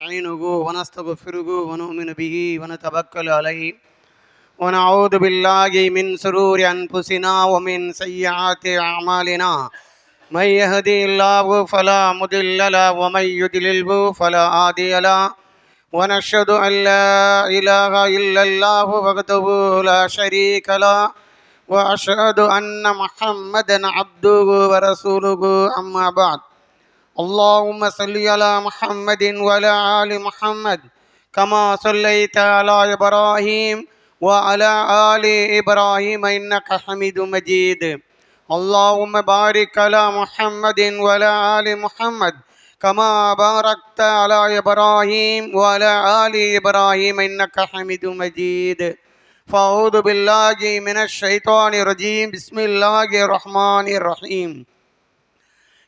نستعينه ونستغفره ونؤمن به ونتوكل عليه ونعوذ بالله من شرور أنفسنا ومن سيئات أعمالنا من يهدي الله فلا مضل له ومن يضلل فلا هادي له ونشهد أن لا إله إلا الله وحده لا شريك له وأشهد أن محمدا عبده ورسوله أما بعد اللهم صل على محمد وعلى آل محمد كما صليت على إبراهيم وعلى آل إبراهيم إنك حميد مجيد اللهم بارك على محمد وعلى آل محمد كما باركت على إبراهيم وعلى آل إبراهيم إنك حميد مجيد فأعوذ بالله من الشيطان الرجيم بسم الله الرحمن الرحيم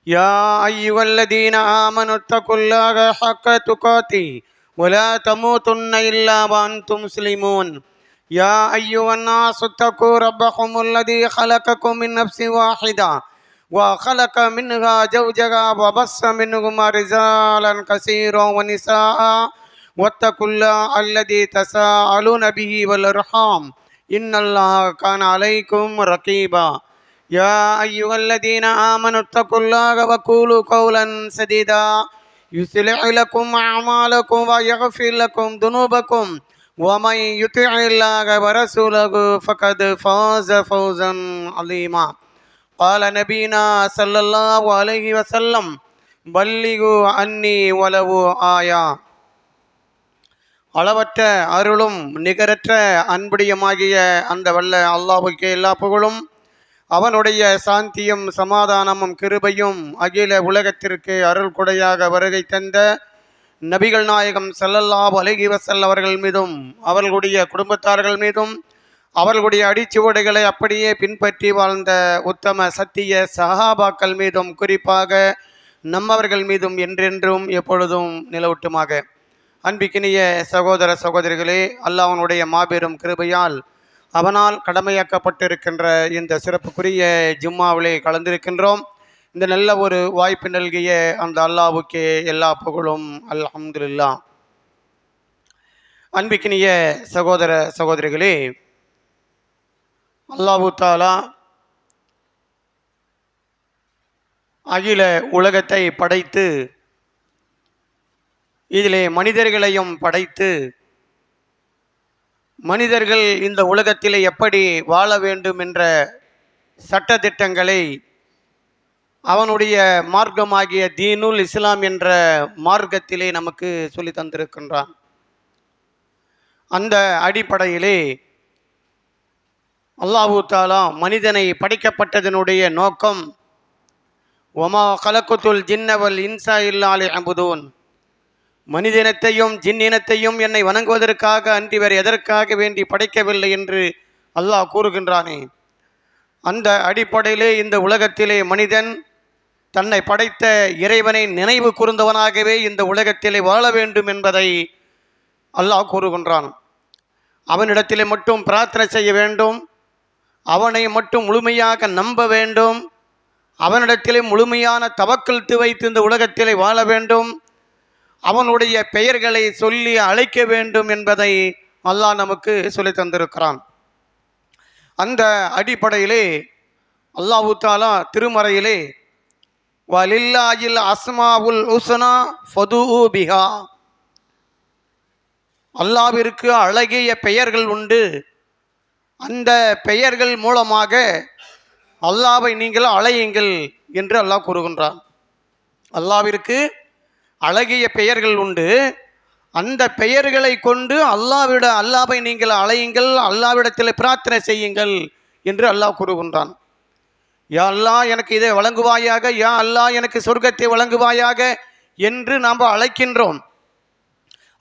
يا أيها الذين آمنوا اتقوا الله حق تقاته ولا تموتن إلا وأنتم مسلمون يا أيها الناس اتقوا ربكم الذي خلقكم من نفس واحدة وخلق منها زوجها وبث منهما رجالا كثيرا ونساء واتقوا الله الذي تساءلون به والأرحام إن الله كان عليكم رقيبا يا أيها الذين آمنوا اتقوا الله وقولوا قولا سديدا يصلح لكم أعمالكم ويغفر لكم ذنوبكم ومن يطع الله ورسوله فقد فاز فوزا عظيما قال نبينا صلى الله عليه وسلم بلغوا عني ولو آية அளவற்ற அருளும் நிகரற்ற அன்புடையமாகிய அந்த வல்ல அல்லாஹ்வுக்கே எல்லா புகழும், அவனுடைய சாந்தியும் சமாதானமும் கிருபையும் அகில உலகத்திற்கு அருள் கொடையாக வருகை தந்த நபிகள் நாயகம் ஸல்லல்லாஹு அலைஹி வஸல்லம் அவர்கள் மீதும் அவர்களுடைய குடும்பத்தார்கள் மீதும் அவர்களுடைய அடிச்சுவடுகளை அப்படியே பின்பற்றி வாழ்ந்த உத்தம சத்திய சஹாபாக்கள் மீதும் குறிப்பாக நம்மவர்கள் மீதும் என்றென்றும் எப்பொழுதும் நிலவட்டுமாக. அன்பிக்கினிய சகோதர சகோதரிகளே, அல்லாஹ்வுடைய மாபெரும் கிருபையால் அவனால் கடமையாக்கப்பட்டிருக்கின்ற இந்த சிறப்புக்குரிய ஜும்மாவிலே கலந்திருக்கின்றோம். இந்த நல்ல ஒரு வாய்ப்பு நல்கிய அந்த அல்லாஹ்வுக்கே எல்லா புகழும், அல்ஹம்துலில்லாஹ். அன்பிக்கினிய சகோதர சகோதரிகளே, அல்லாஹ் தஆலா அகில உலகத்தை படைத்து இதிலே மனிதர்களையும் படைத்து மனிதர்கள் இந்த உலகத்திலே எப்படி வாழ வேண்டும் என்ற சட்டதிட்டங்களை அவனுடைய மார்க்கமாகிய தீனுல் இஸ்லாம் என்ற மார்க்கத்திலே நமக்கு சொல்லி தந்திருக்கின்றான். அந்த அடிப்படையிலே அல்லாஹ் தஆலா மனிதனை படைக்கப்பட்டதனுடைய நோக்கம் வமா கலக்குத்துல் ஜின்ன வல் இன்சா இல்லா லியஅ்புதூன், மனிதனத்தையும் ஜின்னினத்தையும் என்னை வணங்குவதற்காக அன்றி வேறு எதற்காக வேண்டி படைக்கவில்லை என்று அல்லாஹ் கூறுகின்றானே. அந்த அடிப்படையிலே இந்த உலகத்திலே மனிதன் தன்னை படைத்த இறைவனை நினைவு கூர்ந்தவனாகவே இந்த உலகத்திலே வாழ வேண்டும் என்பதை அல்லாஹ் கூறுகின்றான். அவனிடத்திலே மட்டும் பிரார்த்தனை செய்ய வேண்டும், அவனை மட்டும் முழுமையாக நம்ப வேண்டும், அவனிடத்திலே முழுமையான தவக்கல்து வைத்து இந்த உலகத்திலே வாழ வேண்டும், அவனுடைய பெயர்களை சொல்லி அழைக்க வேண்டும் என்பதை அல்லாஹ் நமக்கு சொல்லி தந்திருக்கிறான். அந்த அடிப்படையிலே அல்லாஹ் தஆலா திருமறையிலே வலில்லாஹில் அஸ்மாவுல் ஹுஸ்னா ஃபதுஉ பிஹா, அல்லாஹ்விற்கு அழகிய பெயர்கள் உண்டு, அந்த பெயர்கள் மூலமாக அல்லாஹ்வை நீங்கள் அழையுங்கள் என்று அல்லாஹ் கூறுகின்றான். அல்லாஹ்விற்கு அழகிய பெயர்கள் உண்டு, அந்த பெயர்களை கொண்டு அல்லாஹ்வை நீங்கள் அழையுங்கள், அல்லாஹ்விடத்தில் பிரார்த்தனை செய்யுங்கள் என்று அல்லாஹ் கூறுகின்றான். யா அல்லாஹ் எனக்கு இதை வழங்குவாயாக, யா அல்லாஹ் எனக்கு சொர்க்கத்தை வழங்குவாயாக என்று நாம் அழைக்கின்றோம்.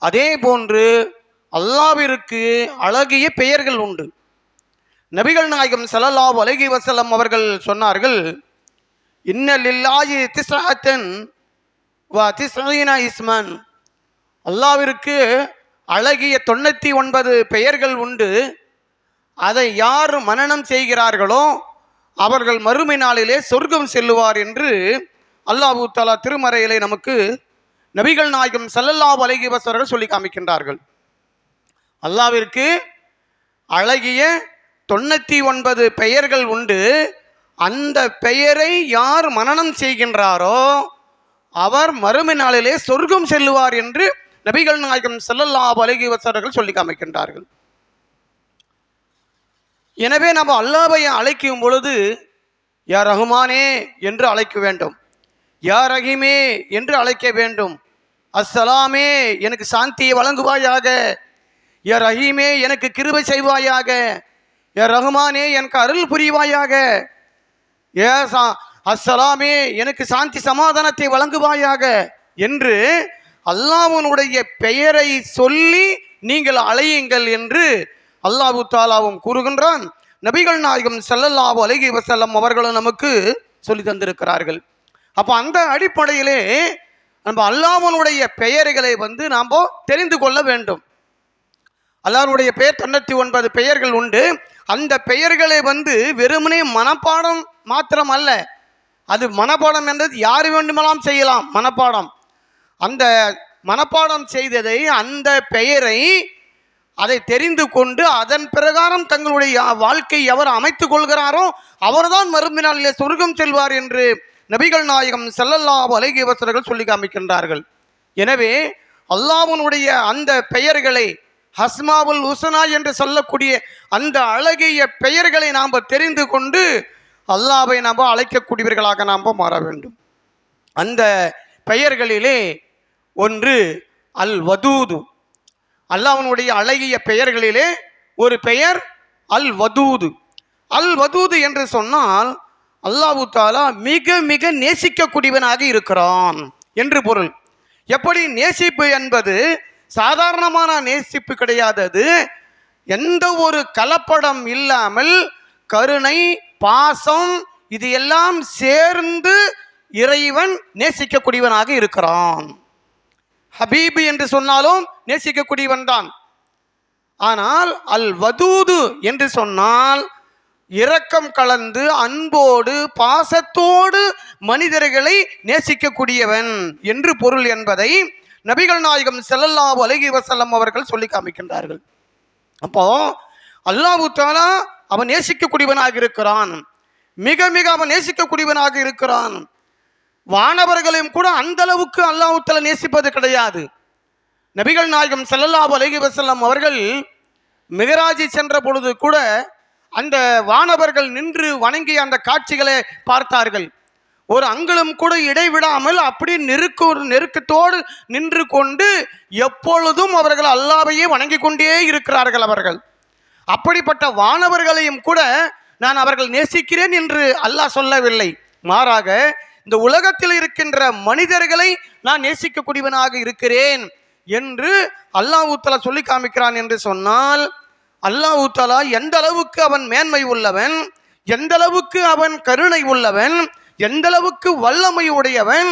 அதே போன்று அல்லாஹ்விற்கு அழகிய பெயர்கள் உண்டு. நபிகள் நாயகம் ஸல்லல்லாஹு அலைஹி வஸல்லம் அவர்கள் சொன்னார்கள், இன்ன லில்லாஹி திஸ்அத்தன் வ திஸ்ஈன இஸ்மன், அல்லாஹ்விற்கு அழகிய 99 பெயர்கள் உண்டு, அதை யார் மனனம் செய்கிறார்களோ அவர்கள் மறுமை நாளிலே சொர்க்கம் செல்லுவார் என்று அல்லாஹ் தஆலா திருமறையிலே நமக்கு நபிகள் நாயகம் ஸல்லல்லாஹு அலைஹி வஸல்லம் சொல்லி காமிக்கின்றார்கள். அல்லாஹ்விற்கு அழகிய 99 பெயர்கள் உண்டு. அந்த பெயரை யார் மனனம் செய்கின்றாரோ அவர் மறுமை நாளிலே சொர்க்கம் செல்லுவார் என்று நபிகள் நாயகம் ஸல்லல்லாஹு அலைஹி வஸல்லம் சொல்லி காமிக்கின்றார்கள். எனவே நம்ம அல்லாஹ்வை அழைக்கும் பொழுது யா ரஹ்மானே என்று அழைக்க வேண்டும், யா ரஹீமே என்று அழைக்க வேண்டும். அஸ்ஸலாமே எனக்கு சாந்தியை வழங்குவாயாக, யா ரஹீமே எனக்கு கிருபை செய்வாயாக, யா ரஹ்மானே எனக்கு அருள் புரிவாயாக, அஸ்ஸலாமே எனக்கு சாந்தி சமாதானத்தை வழங்குவாயாக என்று அல்லாஹ்வுடைய பெயரை சொல்லி நீங்கள் அழையுங்கள் என்று அல்லாஹு தாலாவும் கூறுகின்றான். நபிகள் நாயகம் ஸல்லல்லாஹு அலைஹி வஸல்லம் அவர்களும் நமக்கு சொல்லி தந்திருக்கிறார்கள். அப்போ அந்த அடிப்படையிலே நம்ம அல்லாஹ்வுடைய பெயர்களை நாம் தெரிந்து கொள்ள வேண்டும். அல்லாஹ்வுடைய பெயர் 99 பெயர்கள் உண்டு. அந்த பெயர்களை வெறுமனே மனப்பாடம் மாத்திரம் அல்ல. அது மனப்பாடம் என்றது யார் வேண்டுமெல்லாம் செய்யலாம் மனப்பாடம். அந்த மனப்பாடம் செய்ததை அந்த பெயரை அதை தெரிந்து கொண்டு அதன் பிரகாரம் தங்களுடைய வாழ்க்கை எவர் அமைத்துக் கொள்கிறாரோ அவர்தான் மறுமை நாளிலே சொர்க்கம் செல்வார் என்று நபிகள் நாயகம் ஸல்லல்லாஹு அலைஹி வஸல்லம் சொல்லி காமிக்கின்றார்கள். எனவே அல்லாஹ்வுடைய அந்த பெயர்களை அஸ்மாவுல் ஹுஸ்னா என்று சொல்லக்கூடிய அந்த அழகிய பெயர்களை நாம் தெரிந்து கொண்டு அல்லாஹ்வை நாம் அழைக்கக்கூடியவர்களாக நாம் மாற வேண்டும். அந்த பெயர்களிலே ஒன்று அல் வதூது. அல்லாஹ்வுடைய அழகிய பெயர்களிலே ஒரு பெயர் அல் வதூது. அல் வதூது என்று சொன்னால் அல்லாஹு தாலா மிக மிக நேசிக்கக்கூடியவனாக இருக்கிறான் என்று பொருள். எப்படி நேசிப்பு என்பது சாதாரணமான நேசிப்பு கிடையாது. அது எந்த ஒரு கலப்படம் இல்லாமல் கருணை, பாசம் இது எல்லாம் சேர்ந்து இறைவன் நேசிக்கக்கூடியவனாக இருக்கிறான். ஹபீபு என்று சொன்னாலும் நேசிக்கக்கூடியவன் தான். ஆனால் அல் வதூது என்று சொன்னால் இரக்கம் கலந்து அன்போடு பாசத்தோடு மனிதர்களை நேசிக்கக்கூடியவன் என்று பொருள் என்பதை நபிகள் நாயகம் ஸல்லல்லாஹு அலைஹி வஸல்லம் அவர்கள் சொல்லி காமிக்கின்றார்கள். அப்போ அல்லாஹ் தஆலா அவன் நேசிக்கக்கூடியவனாக இருக்கிறான், மிக மிக அவன் நேசிக்கக்கூடியவனாக இருக்கிறான். வானவர்களையும் கூட அந்த அளவுக்கு அல்லாஹ் தஆலா நேசிப்பது கிடையாது. நபிகள் நாயகம் ஸல்லல்லாஹு அலைஹி வஸல்லம் அவர்கள் மிகராஜி சென்ற பொழுது கூட அந்த வானவர்கள் நின்று வணங்கிய அந்த காட்சிகளை பார்த்தார்கள். ஒரு அங்குலம் கூட இடைவிடாமல் அப்படி நெருக்கத்தோடு நின்று கொண்டு எப்பொழுதும் அவர்கள் அல்லாஹ்வையே வணங்கி கொண்டே இருக்கிறார்கள். அவர்கள் அப்படிப்பட்ட வானவர்களையும் கூட நான் அவர்கள் நேசிக்கிறேன் என்று அல்லாஹ் சொல்லவில்லை. மாறாக இந்த உலகத்தில் இருக்கின்ற மனிதர்களை நான் நேசிக்கக்கூடியவனாக இருக்கிறேன் என்று அல்லாஹ் தஆலா சொல்லி காமிக்கிறான் என்று சொன்னால், அல்லாஹ் தஆலா எந்த அளவுக்கு அவன் மேன்மை உள்ளவன், எந்த அளவுக்கு அவன் கருணை உள்ளவன், எந்த அளவுக்கு வல்லமை உடையவன்,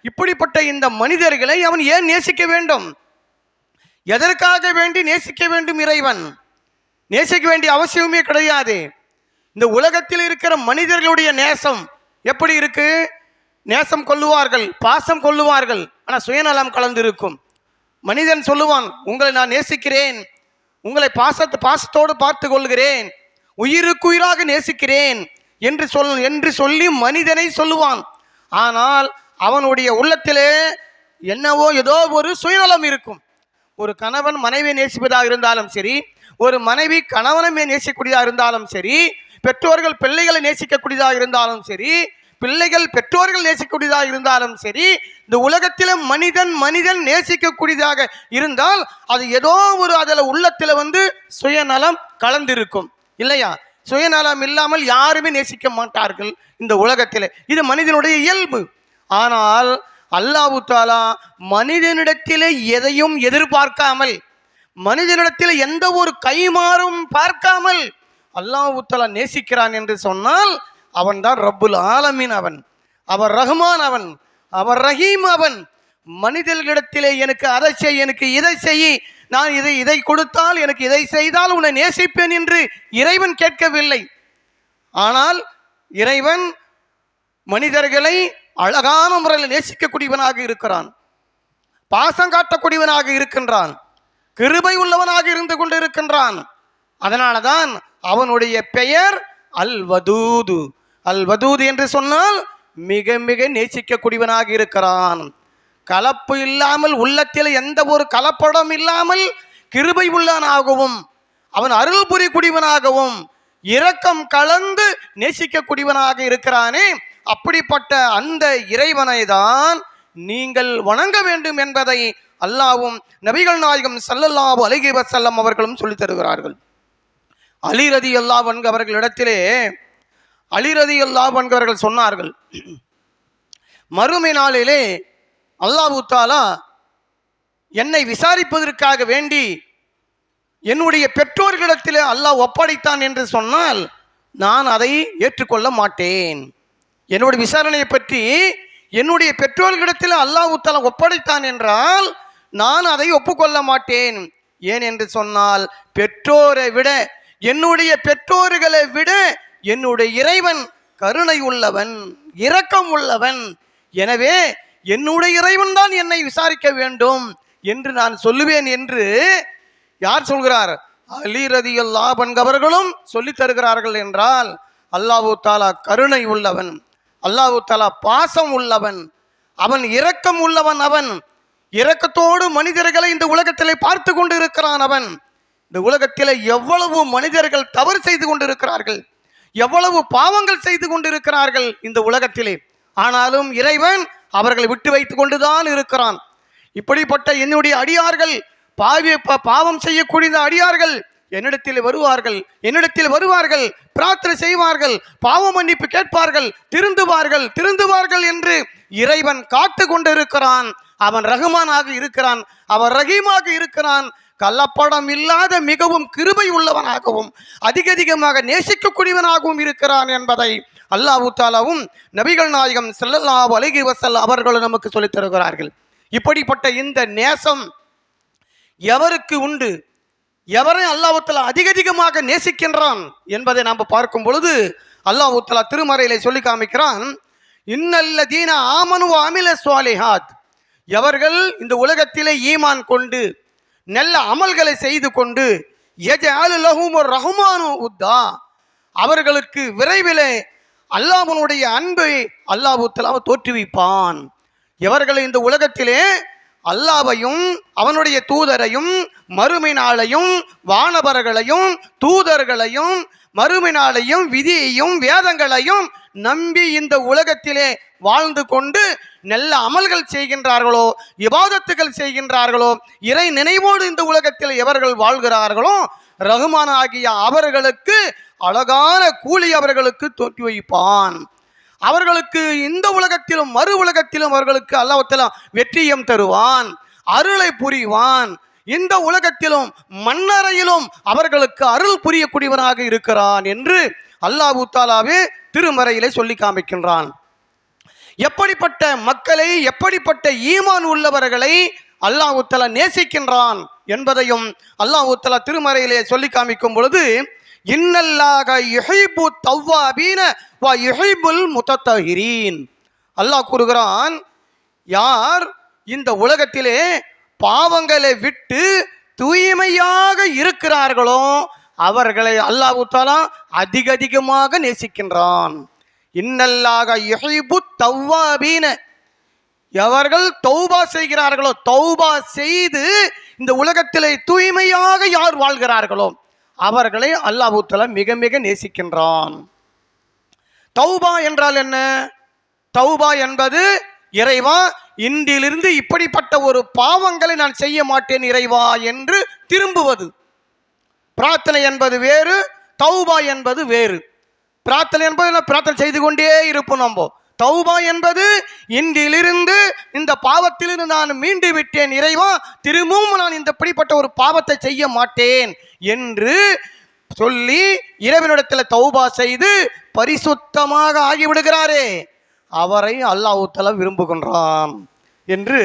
இப்படிப்பட்ட இந்த மனிதர்களை அவன் ஏன் நேசிக்க வேண்டும்? எதற்காக வேண்டி நேசிக்க வேண்டும்? இறைவன் நேசிக்க வேண்டிய அவசியமே கிடையாது. இந்த உலகத்தில் இருக்கிற மனிதர்களுடைய நேசம் எப்படி இருக்கு? நேசம் கொள்ளுவார்கள், பாசம் கொள்ளுவார்கள், ஆனால் சுயநலம் கலந்து இருக்கும். மனிதன் சொல்லுவான், உங்களை நான் நேசிக்கிறேன், உங்களை பாசத்தோடு பார்த்து கொள்கிறேன், உயிருக்குயிராக நேசிக்கிறேன் என்று சொல்லி மனிதனை சொல்லுவான். ஆனால் அவனுடைய உள்ளத்திலே என்னவோ ஏதோ ஒரு சுயநலம் இருக்கும். ஒரு கணவன் மனைவியை நேசிப்பதாக இருந்தாலும் சரி, ஒரு மனைவி கணவனை நேசிக்கக்கூடியதாக இருந்தாலும் சரி, பெற்றோர்கள் பிள்ளைகளை நேசிக்கக்கூடியதாக இருந்தாலும் சரி, பிள்ளைகள் பெற்றோர்கள் நேசிக்கக்கூடியதாக இருந்தாலும் சரி, இந்த உலகத்தில் மனிதன் நேசிக்கக்கூடியதாக இருந்தால் அது ஏதோ ஒரு அதில் உள்ளத்தில் சுயநலம் கலந்திருக்கும் இல்லையா? சுயநலம் இல்லாமல் யாருமே நேசிக்க மாட்டார்கள் இந்த உலகத்தில். இது மனிதனுடைய இயல்பு. ஆனால் அல்லாஹ் தஆலா மனிதனிடத்திலே எதையும் எதிர்பார்க்காமல், மனிதனிடத்தில் எந்த ஒரு கைமாறும் பார்க்காமல் அல்லாஹ் தஆலா நேசிக்கிறான் என்று சொன்னால் அவன் தான் ரப்புல் ஆலமீன். அவன் ரஹ்மான், அவன் ரஹீம். அவன் மனிதர்களிடத்திலே எனக்கு அதை செய், எனக்கு இதை செய், நான் இதை கொடுத்தால், எனக்கு இதை செய்தால் உன்னை நேசிப்பேன் என்று இறைவன் கேட்கவில்லை. ஆனால் இறைவன் மனிதர்களை அழகான முறையில் நேசிக்கக்கூடியவனாக இருக்கிறான், பாசம் காட்டக்கூடியவனாக இருக்கின்றான், கிருபை உள்ளவனாக இருந்து கொண்டு இருக்கின்றான். அதனாலதான் அவனுடைய பெயர் அல் வதூது. அல் வதூது என்று சொன்னால் மிக மிக நேசிக்கக்கூடியவனாக இருக்கிறான். கலப்பு இல்லாமல், உள்ளத்தில் எந்த ஒரு கலப்படம் இல்லாமல் கிருபை உள்ளவனாகவும், அவன் அருள் புரியக்கூடியவனாகவும், இரக்கம் கலந்து நேசிக்கக்கூடியவனாக இருக்கிறானே, அப்படிப்பட்ட அந்த இறைவனை தான் நீங்கள் வணங்க வேண்டும் என்பதை அல்லாஹ்வும் நபிகள் நாயகம் ஸல்லல்லாஹு அலைஹி வஸல்லம் அவர்களும் சொல்லித் தருகிறார்கள். அலி ரலியல்லாஹு அன்ஹு அவர்களிடத்திலே அலி ரலியல்லாஹு அன்ஹு அவர்கள் சொன்னார்கள், மறுமை நாளிலே அல்லாஹ் தஆலா என்னை விசாரிப்பதற்காக வேண்டி என்னுடைய பெற்றோர்களிடத்திலே அல்லாஹ் ஒப்படைத்தான் என்று சொன்னால் நான் அதை ஏற்றுக்கொள்ள மாட்டேன். என்னுடைய விசாரணையை பற்றி என்னுடைய பெற்றோர்களிடத்தில் அல்லாஹ் தஆலா ஒப்படைத்தான் என்றால் நான் அதை ஒப்புக்கொள்ள மாட்டேன். ஏன் என்று சொன்னால், பெற்றோரை விட, என்னுடைய பெற்றோர்களை விட என்னுடைய இறைவன் கருணை உள்ளவன், இரக்கம் உள்ளவன். எனவே என்னுடைய இறைவன் தான் என்னை விசாரிக்க வேண்டும் என்று நான் சொல்லுவேன் என்று யார் சொல்கிறார்? அலி ரலியல்லாஹு அன்ஹு அவர்களும் சொல்லித் தருகிறார்கள். என்றால் அல்லாஹ் தஆலா கருணை உள்ளவன், அல்லாஹ் தஆலா பாசம் உள்ளவன், அவன் இரக்கம் உள்ளவன். அவன் இரக்கத்தோடு மனிதர்களை இந்த உலகத்திலே பார்த்து கொண்டு இருக்கிறான். அவன் இந்த உலகத்திலே எவ்வளவு மனிதர்கள் தவறு செய்து கொண்டிருக்கிறார்கள், எவ்வளவு பாவங்கள் செய்து கொண்டிருக்கிறார்கள் இந்த உலகத்திலே. ஆனாலும் இறைவன் அவர்களை விட்டு வைத்து கொண்டுதான் இருக்கிறான். இப்படிப்பட்ட என்னுடைய அடியார்கள், பாவம் செய்யக்கூடிய அடியார்கள் என்னிடத்தில் வருவார்கள், பிரார்த்தனை செய்வார்கள், பாவ மன்னிப்பு கேட்பார்கள், திருந்துவார்கள் என்று இறைவன் காத்து கொண்டிருக்கிறான். அவன் ரஹ்மானாக இருக்கிறான், அவன் ரஹீமாக இருக்கிறான். கள்ளப்படம் இல்லாத மிகவும் கிருபை உள்ளவனாகவும் அதிகமாக நேசிக்கக்கூடியவனாகவும் இருக்கிறான் என்பதை அல்லாஹ் தஆலாவும் நபிகள் நாயகம் ஸல்லல்லாஹு அலைஹி வஸல்லம் அவர்களும் நமக்கு சொல்லித் தருகிறார்கள். இப்படிப்பட்ட இந்த நேசம் எவருக்கு உண்டு, எவரை அல்லாஹ் தஆலா அதிகமாக நேசிக்கின்றான் என்பதை நாம் பார்க்கும் பொழுது அல்லாஹ் தஆலா திருமறையிலே சொல்லி காமிக்கிறான், இன்னல்லதீன ஆமனு வ அமில ஸாலிஹாத், எவர்கள் இந்த உலகத்திலே ஈமான் கொண்டு நல்ல அமல்களை செய்து கொண்டு யஜஅலு லஹுமுர் ரஹ்மானு உத்தா, அவர்களுக்கு விரைவிலே அல்லாஹ்வுடைய அன்பை அல்லாஹ் தஆலா தோற்றுவிப்பான். எவர்கள் இந்த உலகத்திலே அல்லாஹ்வையும் அவனுடைய தூதரையும் மறுமை நாளையும் வானவர்களையும் தூதர்களையும் மறுமை நாளையும் விதியையும் வேதங்களையும் நம்பி இந்த உலகத்திலே வாழ்ந்து கொண்டு நல்ல அமல்கள் செய்கின்றார்களோ, இபாதத்துகள் செய்கின்றார்களோ, இறை நினைவோடு இந்த உலகத்தில் எவர்கள் வாழ்கிறார்களோ, ரஹ்மான் ஆகிய அவர்களுக்கு அழகான கூலி அவர்களுக்கு தோற்றி வைப்பான். அவர்களுக்கு இந்த உலகத்திலும் மறு உலகத்திலும் அவர்களுக்கு அல்லாஹ் தஆலா வெற்றியம் தருவான், அருளை புரிவான். இந்த உலகத்திலும் மண்ணறையிலும் அவர்களுக்கு அருள் புரியக்கூடியவனாக இருக்கிறான் என்று அல்லாஹ் தஆலாவே திருமறையிலே சொல்லி காமிக்கின்றான். எப்படிப்பட்ட மக்களை, எப்படிப்பட்ட ஈமான் உள்ளவர்களை அல்லாஹ் தஆலா நேசிக்கின்றான் என்பதையும் அல்லாஹ் தஆலா திருமறையிலே சொல்லி காமிக்கும் பொழுது, இன்னல்லாஹ யுஹிப்பு தவ்வாபீன வ யுஹிப்புல் முத்தத்தஹிரீன், அல்லாஹ் கூறுகிறான், யார் இந்த உலகத்திலே பாவங்களை விட்டு தூய்மையாக இருக்கிறார்களோ அவர்களை அல்லாஹ் தஆலா அதிகமாக நேசிக்கின்றான். இன்னல்லாஹ யுஹிப்பு தவ்வாபீன, எவர்கள் தௌபா செய்கிறார்களோ, தௌபா செய்து இந்த உலகத்திலே தூய்மையாக யார் வாழ்கிறார்களோ அவர்களை அல்லாஹ் தஆலா மிக நேசிக்கின்றான். தௌபா என்றால் என்ன? தௌபா என்பது, இறைவா இன்றிலிருந்து இப்படிப்பட்ட ஒரு பாவங்களை நான் செய்ய மாட்டேன் இறைவா என்று திரும்புவது. பிரார்த்தனை என்பது வேறு, தௌபா என்பது வேறு. பிரார்த்தனை என்பது பிரார்த்தனை செய்து கொண்டே இருப்போம் நம்ம. தௌபா என்பது, இன்றிலிருந்து இந்த பாவத்திலிருந்து நான் மீண்டு விட்டேன் இறைவா, திரும்பவும் நான் இந்த இப்படிப்பட்ட ஒரு பாவத்தை செய்ய மாட்டேன் என்று சொல்லி இறைவனிடத்தில் தௌபா செய்து பரிசுத்தமாக ஆகிவிடுகிறாரே, அவரை அல்லாஹ் தஆலா விரும்புகின்றான் என்று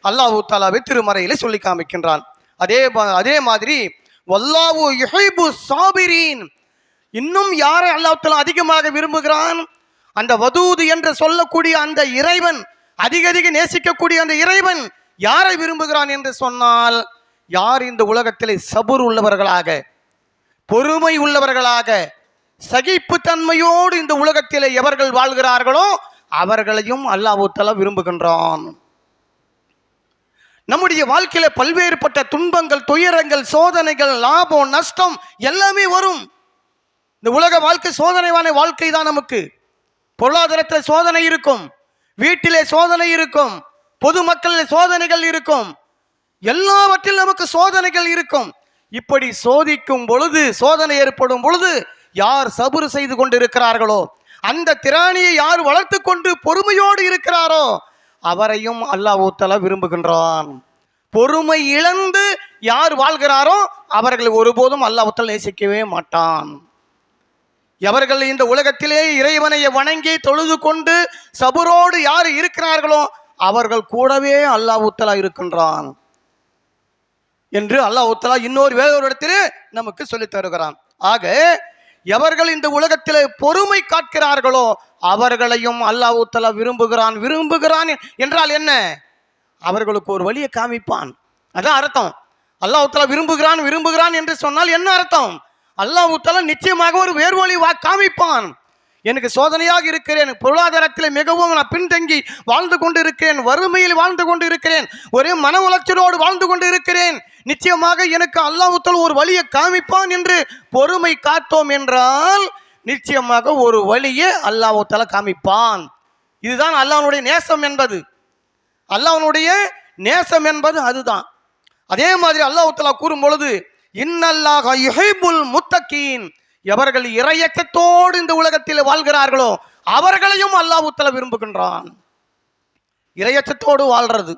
அல்லாஹ் தஆலாவே திருமறையிலே சொல்லி காமிக்கின்றான். அதே மாதிரி வல்லாஹு யுஹிப்பு ஸாபிரீன், இன்னும் யாரை அல்லாஹ் தஆலா அதிகமாக விரும்புகிறான்? அந்த வதூது என்று சொல்லக்கூடிய அந்த இறைவன், அதிக அதிக நேசிக்கக்கூடிய அந்த இறைவன் யாரை விரும்புகிறான் என்று சொன்னால், யார் இந்த உலகத்திலே சபுர் உள்ளவர்களாக, பொறுமை உள்ளவர்களாக, சகிப்பு தன்மையோடு இந்த உலகத்திலே எவர்கள் வாழ்கிறார்களோ அவர்களையும் அல்லாஹ் தஆலா விரும்புகின்றான். நம்முடைய வாழ்க்கையில பல்வேறுபட்ட துன்பங்கள், துயரங்கள், சோதனைகள், லாபம், நஷ்டம் எல்லாமே வரும். இந்த உலக வாழ்க்கை சோதனைவான வாழ்க்கை தான். நமக்கு பொருளாதாரத்தில் சோதனை இருக்கும், வீட்டிலே சோதனை இருக்கும், பொதுமக்களில் சோதனைகள் இருக்கும், எல்லாவற்றிலும் நமக்கு சோதனைகள் இருக்கும். இப்படி சோதிக்கும் பொழுது, சோதனை ஏற்படும் பொழுது யார் சபுர் செய்து கொண்டு இருக்கிறார்களோ, அந்த திராணியை யார் வளர்த்து கொண்டு பொறுமையோடு இருக்கிறாரோ அவரையும் அல்லாஹ் தஆலா விரும்புகின்றான். பொறுமை இழந்து யார் வாழ்கிறாரோ அவர்களை ஒருபோதும் அல்லாஹ் தஆலா நேசிக்கவே மாட்டான். எவர்கள் இந்த உலகத்திலே இறைவனை வணங்கி தொழுது கொண்டு சபுரோடு யார் இருக்கிறார்களோ அவர்கள் கூடவே அல்லாஹ் தஆலா இருக்கின்றான் என்று அல்லாஹ் தஆலா இன்னொரு வேறொரு இடத்திலே நமக்கு சொல்லித் தருகிறான். ஆக எவர்கள் இந்த உலகத்திலே பொறுமை காக்கிறார்களோ அவர்களையும் அல்லாஹ் தஆலா விரும்புகிறான். விரும்புகிறான் என்றால் என்ன? அவர்களுக்கு ஒரு வழியை காமிப்பான். அதான் அர்த்தம். அல்லாஹ் தஆலா விரும்புகிறான் விரும்புகிறான் என்று சொன்னால் என்ன அர்த்தம்? அல்லாஹ் தஆலா நிச்சயமாக ஒரு வேறு வழி காமிப்பான். எனக்கு சோதனையாக இருக்கிறேன், பொருளாதாரத்தில் மிகவும் நான் பின்தங்கி வாழ்ந்து கொண்டு இருக்கிறேன், வறுமையில் வாழ்ந்து கொண்டு இருக்கிறேன், ஒரே மன உளைச்சலோடு வாழ்ந்து கொண்டு இருக்கிறேன், நிச்சயமாக எனக்கு அல்லாஹ் தஆலா ஒரு வழியை காமிப்பான் என்று பொறுமை காத்தோம் என்றால் நிச்சயமாக ஒரு வழியை அல்லாஹ் தஆலா காமிப்பான். இதுதான் அல்லாஹ்வுடைய நேசம் என்பது. அல்லாஹ்வுடைய நேசம் என்பது அதுதான். அதே மாதிரி அல்லாஹ் தஆலா கூறும் பொழுது, இன்னல்லாஹ யுஹிப்புல் முத்தகீன், எவர்கள் இறையச்சத்தோடு இந்த உலகத்தில் வாழ்கிறார்களோ அவர்களையும் அல்லாஹ் தஆலா விரும்புகின்றான். இறையச்சத்தோடு வாழ்றது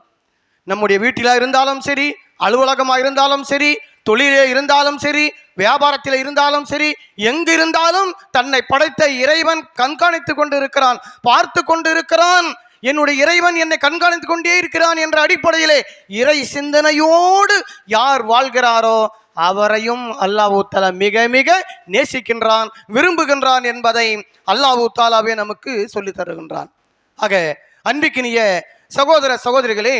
நம்முடைய வீட்டில் இருந்தாலும் சரி, அலுவலகமாக இருந்தாலும் சரி, தொழிலே இருந்தாலும் சரி, வியாபாரத்தில் இருந்தாலும் சரி, எங்கு இருந்தாலும் தன்னை படைத்த இறைவன் கண்காணித்து கொண்டு இருக்கிறான், பார்த்து கொண்டு இருக்கிறான். என்னுடைய இறைவன் என்னை கண்காணித்து கொண்டே இருக்கிறான் என்ற அடிப்படையிலே இறை சிந்தனையோடு யார் வாழ்கிறாரோ அவரையும் அல்லாஹ் தஆலா மிக மிக நேசிக்கின்றான், விரும்புகின்றான் என்பதை அல்லாஹ் தஆலாவே நமக்கு சொல்லித் தருகின்றான். ஆக அன்பிக்கினிய சகோதர சகோதரிகளே,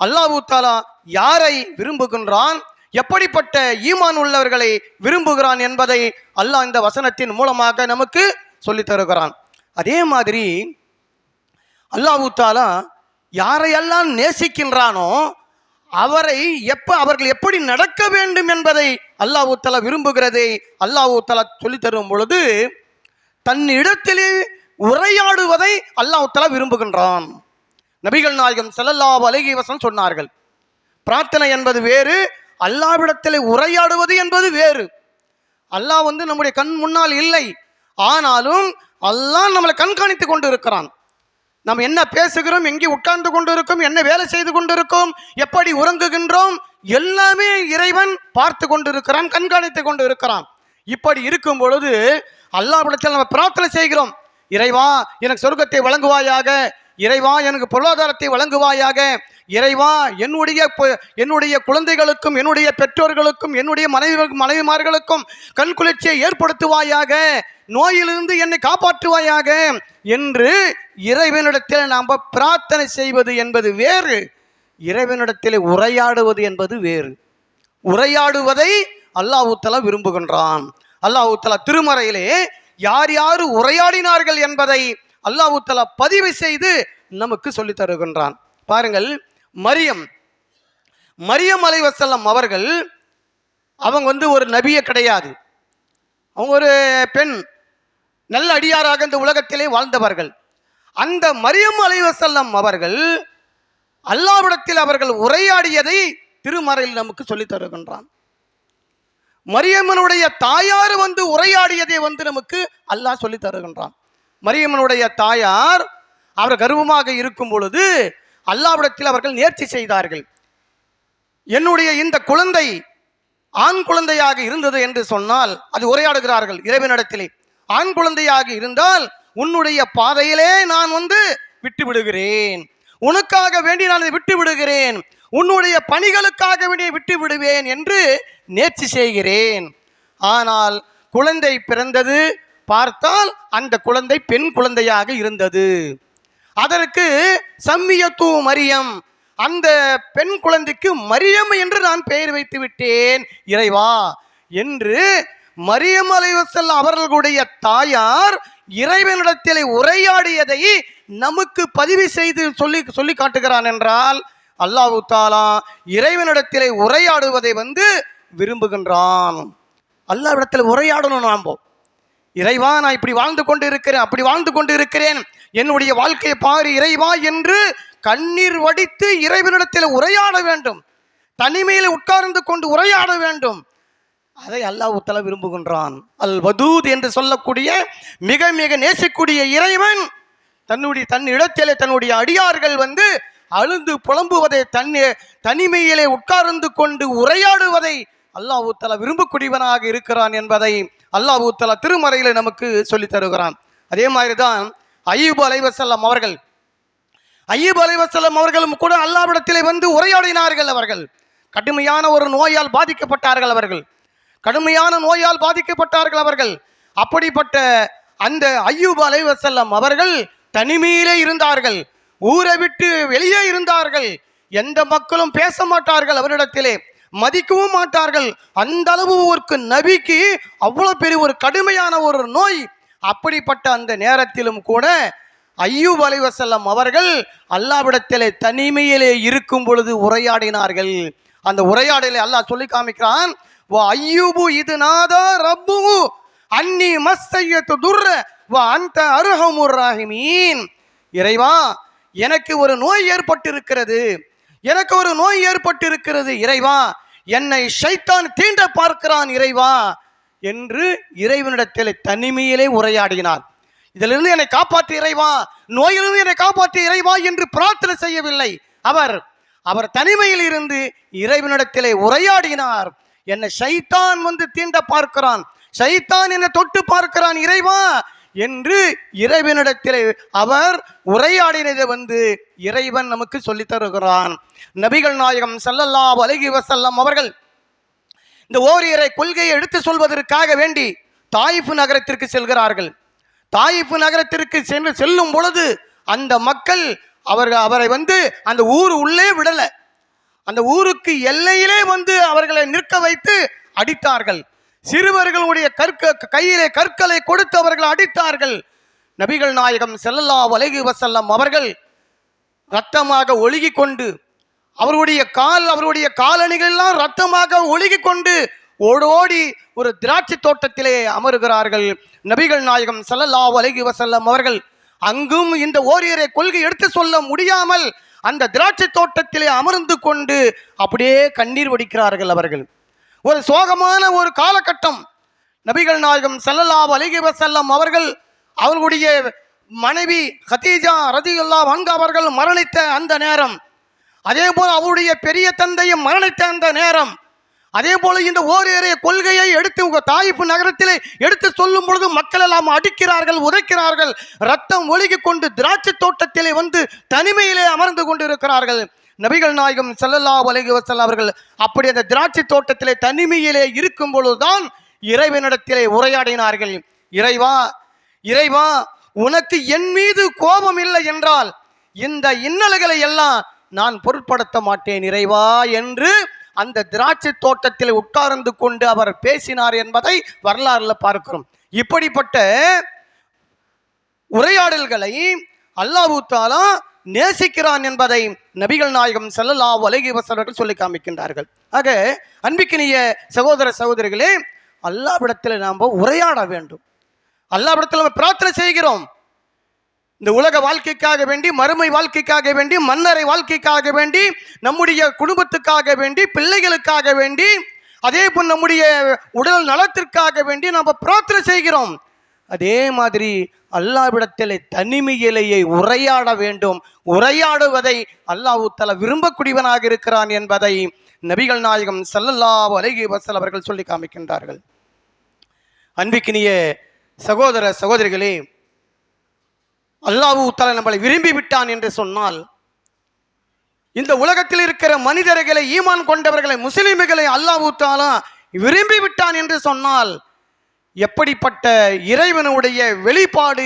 அல்லாஹ் தஆலா யாரை விரும்புகின்றான், எப்படிப்பட்ட ஈமான் உள்ளவர்களை விரும்புகிறான் என்பதை அல்லாஹ் இந்த வசனத்தின் மூலமாக நமக்கு சொல்லித் தருகிறான். அதே மாதிரி அல்லாஹ் தஆலா யாரையெல்லாம் நேசிக்கின்றானோ அவர்கள் எப்படி நடக்க வேண்டும் என்பதை அல்லாஹ் தஆலா விரும்புகிறதை அல்லாஹ் தஆலா சொல்லித் தரும் பொழுது, தன் இடத்திலே உரையாடுவதை அல்லாஹ் தஆலா விரும்புகின்றான். நபிகள் நாயகம் ஸல்லல்லாஹு அலைஹி வஸல்லம் சொன்னார்கள், பிரார்த்தனை என்பது வேறு, அல்லாஹ்விடத்திலே உரையாடுவது என்பது வேறு. அல்லாஹ் நம்முடைய கண் முன்னால் இல்லை, ஆனாலும் அல்லாஹ் நம்மளை கண்காணித்து கொண்டு இருக்கிறான். நாம் என்ன பேசுகிறோம், எங்கே உட்கார்ந்து கொண்டு இருக்கோம், என்ன வேலை செய்து கொண்டிருக்கோம், எப்படி உறங்குகின்றோம், எல்லாமே இறைவன் பார்த்து கொண்டிருக்கிறான், கண்காணித்து கொண்டு இருக்கிறான். இப்படி இருக்கும் பொழுது அல்லாஹ்விடத்தில் நம்ம பிரார்த்தனை செய்கிறோம், இறைவா எனக்கு சொர்க்கத்தை வழங்குவாயாக, இறைவா எனக்கு பொருளாதாரத்தை வழங்குவாயாக, இறைவா என்னுடைய குழந்தைகளுக்கும் என்னுடைய பெற்றோர்களுக்கும் என்னுடைய மனைவிமார்களுக்கும் கண்குளிர்ச்சியை ஏற்படுத்துவாயாக, நோயிலிருந்து என்னை காப்பாற்றுவாயாக என்று இறைவனிடத்தில் நாம் பிரார்த்தனை செய்வது என்பது வேறு, இறைவனிடத்தில் உரையாடுவது என்பது வேறு. உரையாடுவதை அல்லாஹ் தஆலா விரும்புகின்றான். அல்லாஹ் தஆலா திருமறையிலே யார் யார் உரையாடினார்கள் என்பதை அல்லாஹ் தஆலா பதிவு செய்து நமக்கு சொல்லித் தருகின்றான். பாருங்கள், மரியம் அலைஹிஸ்ஸலாம் அவர்கள், அவங்க ஒரு நபியே கிடையாது, அவங்க ஒரு பெண், நல்ல அடியாராக இந்த உலகத்திலே வாழ்ந்தவர்கள். அந்த மரியம் அலைஹிஸ்ஸலாம் அவர்கள் அல்லாஹ்விடத்தில் அவர்கள் உரையாடியதை திருமறையில் நமக்கு சொல்லித் தருகின்றான். மரியம்மனுடைய தாயார் உரையாடியதை நமக்கு அல்லாஹ் சொல்லித் தருகின்றான். மரியம்மனுடைய தாயார் அவர் கர்ப்பமாக இருக்கும் பொழுது அல்லாஹ்விடத்தில் அவர்கள் நேர்ச்சி செய்தார்கள், என்னுடைய இந்த குழந்தை ஆண் குழந்தையாக இருந்தது என்று சொன்னால், அது உரையாடுகிறார்கள் இறைவனிடத்திலே, ஆண் குழந்தையாக இருந்தால் உன்னுடைய பாதையிலே நான் விட்டு விடுகிறேன், உனக்காக வேண்டி நான் விட்டு விடுகிறேன், உன்னுடைய பணிகளுக்காக வேண்டி விட்டு விடுவேன் என்று நேர்ச்சி செய்கிறேன். ஆனால் குழந்தை பிறந்தது, பார்த்தால் அந்த குழந்தை பெண் குழந்தையாக இருந்தது. அதற்கு சம்மியத்து மரியம், அந்த பெண் குழந்தைக்கு மரியம் என்று நான் பெயர் வைத்து விட்டேன் இறைவா என்று மரியம் அலைஹிஸ்ஸலாம் அவர்களுடைய தாயார் இறைவனிடத்திலே உரையாடியதை நமக்கு பதிவு செய்து சொல்லி காட்டுகிறான் என்றால், அல்லாஹ் தஆலா இறைவனிடத்திலே உரையாடுவதை விரும்புகின்றான். அல்லாஹ்விடத்தில் உரையாடணும். நாம் இறைவா, நான் இப்படி வாழ்ந்து கொண்டு இருக்கிறேன், அப்படி வாழ்ந்து கொண்டு இருக்கிறேன், என்னுடைய வாழ்க்கையை பாரு இறைவா என்று கண்ணீர் வடித்து இறைவனிடத்தில் உரையாட வேண்டும். தனிமையில் உட்கார்ந்து கொண்டு உரையாட வேண்டும். அதை அல்லாஹ் தஆலா விரும்புகின்றான். அல் வதூத் என்று சொல்லக்கூடிய மிக மிக நேசிக்கூடிய இறைவன் தன் இடத்திலே தன்னுடைய அடியார்கள் அழுந்து புலம்புவதை, தனிமையிலே உட்கார்ந்து கொண்டு உரையாடுவதை அல்லாஹ் தஆலா விரும்பக்கூடியவனாக இருக்கிறான் என்பதை அல்லாஹ் தஆலா திருமறையிலே நமக்கு சொல்லி தருகிறான். அதே மாதிரிதான் அய்யூப் அலைஹிஸ்ஸலாம் அவர்களும் கூட அல்லாஹ்விடத்திலே உரையாடினார்கள். அவர்கள் கடுமையான ஒரு நோயால் பாதிக்கப்பட்டார்கள். அவர்கள் அப்படிப்பட்ட அந்த அய்யூப் அலைஹிஸ்ஸலாம் அவர்கள் தனிமையிலே இருந்தார்கள். ஊரை விட்டு வெளியே இருந்தார்கள். எந்த மக்களும் பேச மாட்டார்கள், அவரிடத்திலே மதிக்கவும் மாட்டார்கள். அந்த அளவு ஒரு நபிக்கு அவ்வளவு பெரிய ஒரு கடுமையான ஒரு நோய். அப்படிப்பட்ட அந்த நேரத்திலும் கூட அய்யூப் அலைஹிஸ்ஸலாம் அவர்கள் அல்லாஹ்விடத்திலே தனிமையிலே இருக்கும் பொழுது உரையாடினார்கள். அந்த உரையாடலை அல்லாஹ் சொல்லி காமிக்கிறான். அய்யூபு இது நாதா ரப்பு அன்னி மஸ்ஸையது துர்ர வ அன்த அர்ஹமுர் ராஹிமீன். இறைவா, எனக்கு ஒரு நோய் ஏற்பட்டிருக்கிறது இறைவா, என்னை ஷைத்தான் தீண்ட பார்க்கிறான் இறைவா என்று இறைவனிடத்தில் தனிமையிலே உரையாடினார். இதிலிருந்து என்னை காப்பாற்று இறைவா, நோயிலிருந்து என்னை காப்பாற்று இறைவா என்று பிரார்த்தனை செய்யவில்லை. அவர் தனிமையில் இருந்து இறைவனிடத்திலே உரையாடினார். என்னை ஷைத்தான் தீண்ட பார்க்கிறான், ஷைத்தான் என்னை தொட்டு பார்க்கிறான் இறைவா என்று இறைவனிடத்திலே அவர் உரையாடினதை இறைவன் நமக்கு சொல்லித் தருகிறான். நபிகள் நாயகம் ஸல்லல்லாஹு அலைஹி வஸல்லம் அவர்கள் இந்த ஓரிரை கொள்கையை எடுத்து சொல்வதற்காக வேண்டி தாயிஃப் நகரத்திற்கு செல்கிறார்கள். தாயிஃப் நகரத்திற்கு செல்லும் பொழுது அந்த மக்கள் அவரை அந்த ஊர் உள்ளே விடல. அந்த ஊருக்கு எல்லையிலே அவர்களை நிற்க வைத்து அடித்தார்கள். சிறுவர்களுடைய கையிலே கற்களை கொடுத்து அவர்கள் அடித்தார்கள். நபிகள் நாயகம் ஸல்லல்லாஹு அலைஹி வஸல்லம் அவர்கள் இரத்தமாக ஒழுகி கொண்டு அவருடைய காலணிகள் எல்லாம் இரத்தமாக ஒழுகி கொண்டு ஓடோடி ஒரு திராட்சை தோட்டத்திலே அமருகிறார்கள். நபிகள் நாயகம் ஸல்லல்லாஹு அலைஹி வஸல்லம் அவர்கள் அங்கும் இந்த ஓரிரை கொள்கை எடுத்து சொல்ல முடியாமல் அந்த திராட்சை தோட்டத்திலே அமர்ந்து கொண்டு அப்படியே கண்ணீர் வடிக்கிறார்கள். அவர்கள் ஒரு சோகமான ஒரு காலகட்டம். நபிகள் நாயகம் ஸல்லல்லாஹு அலைஹி வஸல்லம் அவர்களுடைய மனைவி கதீஜா ரலியல்லாஹு அன்ஹா அவர்கள் மரணித்த அந்த நேரம், அதே போல அவருடைய பெரிய தந்தையும் மரணித்த அந்த நேரம், அதே போல இந்த ஓரிரை கொள்கையை எடுத்து தாயிஃப் நகரத்திலே எடுத்து சொல்லும் பொழுது மக்கள் எல்லாம் அடிக்கிறார்கள், உதைக்கிறார்கள், ரத்தம் ஒழுகி கொண்டு திராட்சை தோட்டத்திலே தனிமையிலே அமர்ந்து கொண்டிருக்கிறார்கள். நபிகள் நாயகம் ஸல்லல்லாஹு அலைஹி வஸல்லம் அவர்கள் அப்படி அந்த திராட்சை தோட்டத்திலே தனிமையிலே இருக்கும் பொழுதுதான் இறைவனிடத்திலே உரையாடினார்கள். இறைவா, உனக்கு என் மீது கோபம் இல்லை என்றால் இந்த இன்னல்களை எல்லாம் நான் பொருட்படுத்த மாட்டேன் இறைவா என்று அந்த திராட்சை தோட்டத்தில் உட்கார்ந்து கொண்டு அவர் பேசினார் என்பதை வரலாறுல பார்க்கிறோம். இப்படிப்பட்ட உரையாடல்களை அல்லாஹ் தஆலா நேசிக்கிறான் என்பதை நபிகள் நாயகம் ஸல்லல்லாஹு அலைஹி வஸல்லம் சொல்லி காமிக்கின்றார்கள். ஆக அன்பிக்கினிய சகோதர சகோதரிகளே, அல்லாஹ்விடத்தில் நாம் உரையாட வேண்டும். அல்லாஹ்விடத்தில் பிரார்த்தனை செய்கிறோம். இந்த உலக வாழ்க்கைக்காக வேண்டி, மறுமை வாழ்க்கைக்காக வேண்டி, மன்னரை வாழ்க்கைக்காக வேண்டி, நம்முடைய குடும்பத்துக்காக வேண்டி, பிள்ளைகளுக்காக வேண்டி, அதே போல் நம்முடைய உடல் நலத்திற்காக வேண்டி நாம் பிரார்த்தனை செய்கிறோம். அதே மாதிரி அல்லாஹ்விடத்திலே தனிமையிலேயே உரையாட வேண்டும். உரையாடுவதை அல்லாஹ் தஆலா விரும்பக்கூடியவனாக இருக்கிறான் என்பதை நபிகள் நாயகம் ஸல்லல்லாஹு அலைஹி வஸல்லம் அவர்கள் சொல்லி காமிக்கின்றார்கள். அன்பிக்கினிய சகோதர சகோதரிகளே, அல்லாஹ் தஆலா நம்மளை விரும்பி விட்டான் என்று சொன்னால், இந்த உலகத்தில் இருக்கிற மனிதர்களை, ஈமான் கொண்டவர்களை, முஸ்லிம்களை அல்லாஹ் தஆலா விரும்பி விட்டான் என்று சொன்னால், எப்படிப்பட்ட இறைவனுடைய வெளிப்பாடு,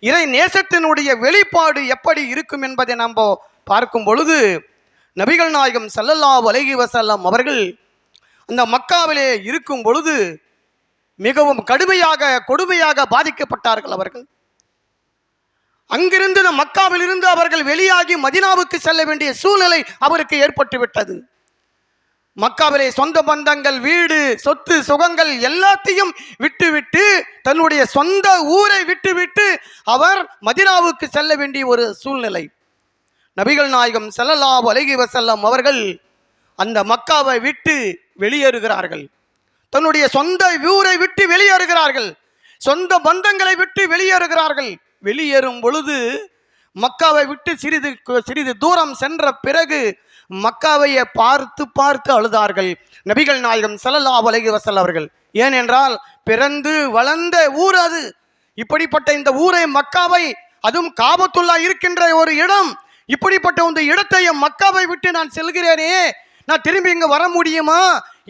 இறை நேசத்தினுடைய வெளிப்பாடு எப்படி இருக்கும் என்பதை நாம் பார்க்கும் பொழுது, நபிகள் நாயகம் ஸல்லல்லாஹு அலைஹி வஸல்லம் அவர்கள் அந்த மக்காவிலே இருக்கும் பொழுது மிகவும் கொடுமையாக பாதிக்கப்பட்டார்கள். அவர்கள் அங்கிருந்து மக்காவில் இருந்து அவர்கள் வெளியாகி மதீனாவுக்கு செல்ல வேண்டிய சூழ்நிலை அவருக்கு ஏற்பட்டுவிட்டது. மக்காவிலே சொந்த பந்தங்கள், வீடு, சொத்து, சுகங்கள் எல்லாத்தையும் விட்டுவிட்டு, தன்னுடைய சொந்த ஊரை விட்டுவிட்டு அவர் மதீனாவுக்கு செல்ல வேண்டிய ஒரு சூழ்நிலை. நபிகள் நாயகம் ஸல்லல்லாஹு அலைஹி வஸல்லம் அவர்கள் அந்த மக்காவை விட்டு வெளியேறுகிறார்கள். தன்னுடைய சொந்த ஊரை விட்டு வெளியேறுகிறார்கள். சொந்த பந்தங்களை விட்டு வெளியேறுகிறார்கள். வெளியேறும் பொழுது மக்காவை விட்டு சிறிது தூரம் சென்ற பிறகு மக்காவையை பார்த்து அழுதார்கள் நபிகள் நாயகம் ஸல்லல்லாஹு அலைஹி வஸல்லம் அவர்கள். ஏனென்றால் பிறந்து வளர்ந்த ஊர் அது. இப்படிப்பட்ட இந்த ஊரை, மக்காவை, அதுவும் காபத்துல்லா இருக்கின்ற ஒரு இடம், இப்படிப்பட்ட இந்த இடத்தை மக்காவை விட்டு நான் செல்கிறேனே, நான் திரும்பி இங்கு வர முடியுமா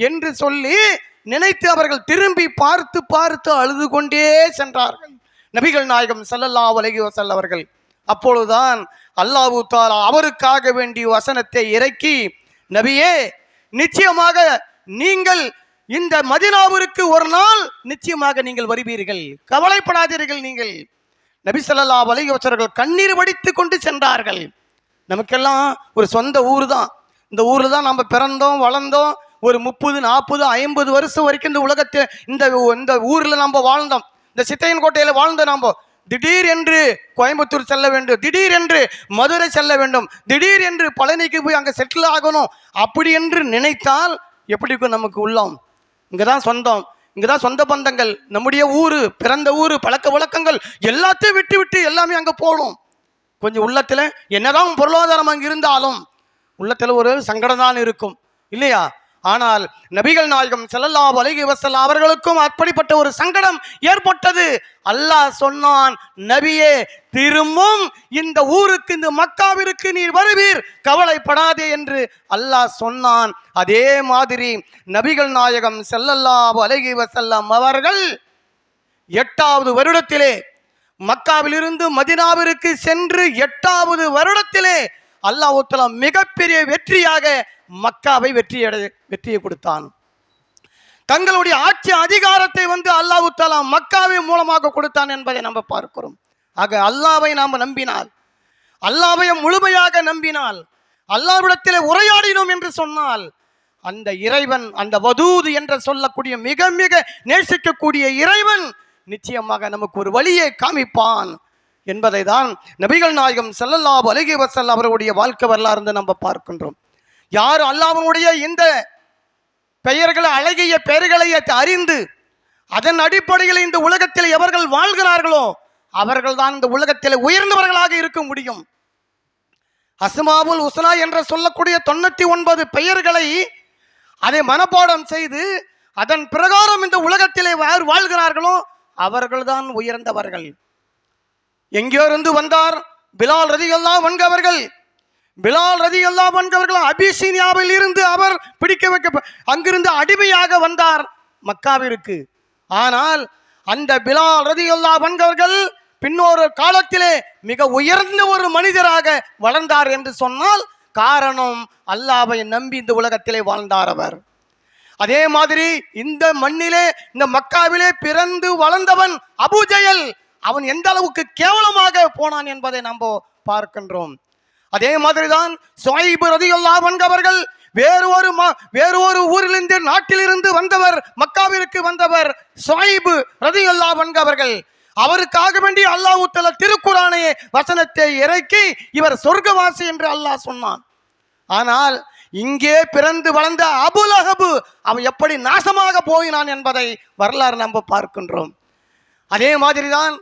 என்று சொல்லி நினைத்து அவர்கள் திரும்பி பார்த்து அழுது கொண்டே சென்றார்கள் நபிகள் நாயகம் ஸல்லல்லாஹு அலைஹி வஸல்லம் அவர்கள். அப்பொழுதுதான் அல்லாஹ் தஆலா அவருக்காக வேண்டிய வசனத்தை இறக்கி, நபியே, நிச்சயமாக நீங்கள் இந்த மதீனாவிற்கு ஒரு நாள் நிச்சயமாக நீங்கள் வருவீர்கள், கவலைப்படாதீர்கள். நீங்கள் நபி ஸல்லல்லாஹு அலைஹி வஸல்லம் கண்ணீர் வடித்து கொண்டு சென்றார்கள். நமக்கெல்லாம் ஒரு சொந்த ஊர் தான். இந்த ஊரில் தான் நம்ம பிறந்தோம், வளர்ந்தோம். ஒரு 30, 40, 50 வருஷம் வரைக்கும் இந்த உலகத்தில் இந்த ஊரில் நம்ம வாழ்ந்தோம். இந்த சித்தையன் கோட்டையில் வாழ்ந்த நாம் திடீர் என்று கோயம்புத்தூர் செல்ல வேண்டும், திடீர் என்று மதுரை செல்ல வேண்டும், திடீர் என்று பழனிக்கு போய் அங்கே செட்டில் ஆகணும் அப்படி என்று நினைத்தால் எப்படி இருக்கும் நமக்கு உள்ளம்? இங்கே தான் சொந்தம், இங்கே தான் சொந்த பந்தங்கள், நம்முடைய ஊர், பிறந்த ஊர், பழக்க வழக்கங்கள் எல்லாத்தையும் விட்டு எல்லாமே அங்கே போகணும். கொஞ்சம் உள்ளத்தில் என்னதான் பொருளாதாரம் அங்கே இருந்தாலும் உள்ளத்தில் ஒரு சங்கடம் தான் இருக்கும், இல்லையா? ஆனால் நபிகள் நாயகம் ஸல்லல்லாஹு அலைஹி வஸல்லம் அவர்களுக்கும் அப்படிப்பட்ட ஒரு சங்கடம் ஏற்பட்டது. அல்லாஹ் சொன்னான், நபியே, திரும்பவும் இந்த ஊருக்கு, இந்த மக்காவிற்கு நீர் வருவீர், கவலைப்படாதே என்று அல்லாஹ் சொன்னான். அதே மாதிரி நபிகள் நாயகம் ஸல்லல்லாஹு அலைஹி வஸல்லம் அவர்கள் 8வது வருடத்திலே, மக்காவிலிருந்து மதீனாவிற்கு சென்று 8வது வருடத்திலே அல்லாஹ் தஆலா மிகப்பெரிய வெற்றியாக மக்காவை வெற்றியை கொடுத்தான். தங்களுடைய ஆட்சி அதிகாரத்தை அல்லாஹ் தஆலா மக்காவின் மூலமாக கொடுத்தான் என்பதை நாம் பார்க்கிறோம். ஆக அல்லாஹ்வை நாம் நம்பினால், அல்லாஹ்வை முழுமையாக நம்பினால், அல்லாஹ்விடத்திலே உரையாடினோம் என்று சொன்னால், அந்த இறைவன், அந்த வதூத் என்று சொல்லக்கூடிய மிக மிக நேசிக்கக்கூடிய இறைவன் நிச்சயமாக நமக்கு ஒரு வழியை காமிப்பான் என்பதை தான் நபிகள் நாயகம் ஸல்லல்லாஹு அலைஹி வஸல்லம் அவருடைய வாழ்க்கை வரலாறு நம்ம பார்க்கின்றோம். யார் அல்லாஹ்வுடைய இந்த பெயர்களை, அழகிய பெயர்களை அறிந்து அதன் அடிப்படையில் இந்த உலகத்தில் எவர்கள் வாழ்கிறார்களோ அவர்கள் தான் இந்த உலகத்தில் உயர்ந்தவர்களாக இருக்க முடியும். அஸ்மாவுல் ஹுஸ்னா என்று சொல்லக்கூடிய 99 பெயர்களை அதை மனப்பாடம் செய்து அதன் பிரகாரம் இந்த உலகத்திலே வாழ்கிறார்களோ அவர்கள்தான் உயர்ந்தவர்கள். எங்கேயோ இருந்து வந்தார் பிலால் ரலியல்லாஹு அன்ஹு அவர்கள். பிலால் ரலியல்லாஹு அன்ஹு அவர்கள் அபிசீனியாவில் இருந்து அவர் அங்கிருந்து அடிமையாக வந்தார் மக்காவிற்கு. ஆனால் அந்த பிலால் ரலியல்லாஹு அன்ஹு அவர்கள் பின்னொரு காலத்திலே மிக உயர்ந்த ஒரு மனிதராக வளர்ந்தார் என்று சொன்னால் காரணம் அல்லாஹ்வை நம்பி இந்த உலகத்திலே வாழ்ந்தார் அவர். அதே மாதிரி இந்த மண்ணிலே, இந்த மக்காவிலே பிறந்து வளர்ந்தவன் அபூஜஹல், அவன் எந்த அளவுக்கு கேவலமாக போனான் என்பதை நாம் பார்க்கின்றோம். அதே மாதிரிதான் ஷுஐப் ரலியல்லாஹு அன்ஹு அவர்கள் வேறு ஒரு ஊரிலிருந்து, நாட்டிலிருந்து வந்தவர், மக்காவிற்கு வந்தவர் ஷுஐப் ரலியல்லாஹு அன்ஹு அவர்கள். அவருக்காக வேண்டி அல்லாஹ் தஆலா திருக்குர்ஆனை வசனத்தை இறக்கி இவர் சொர்க்கவாசி என்று அல்லாஹ் சொன்னான். ஆனால் இங்கே பிறந்து வளர்ந்த அபூ லஹப் அவன் எப்படி நாசமாக போயினான் என்பதை வரலாறு நாம் பார்க்கின்றோம். அதே மாதிரி தான்